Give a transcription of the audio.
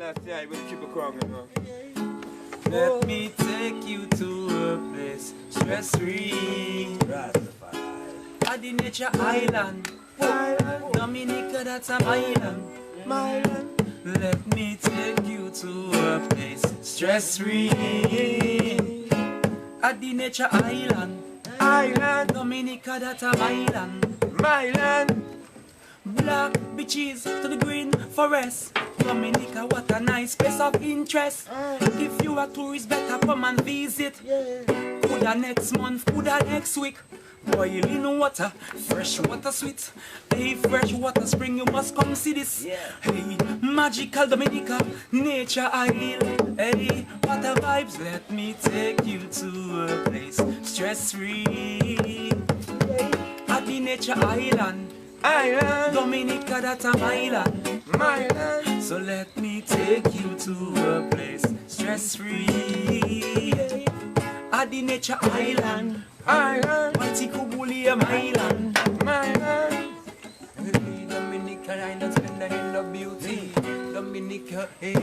Understand? We'll keep it calm, you know. Let me take you to a place stress-free. At the nature island. Dominica, that's an island. Let me take you to a place stress-free. At the nature island. Dominica, that's an island. Black beaches to the green forest. Dominica, what a nice place of interest. If you are tourist, better come and visit. Coulda next month, coulda next week. Boiling water, fresh water sweet. Hey, fresh water spring, you must come see this. Hey, magical Dominica, nature isle. Hey, what a vibes, let me take you to a place stress-free. At the nature island. Dominica, that's an island. So let me take you to a place stress-free. At the nature island. Wantikubuli island. Dominica, I know spend in the beauty. Dominica, hey.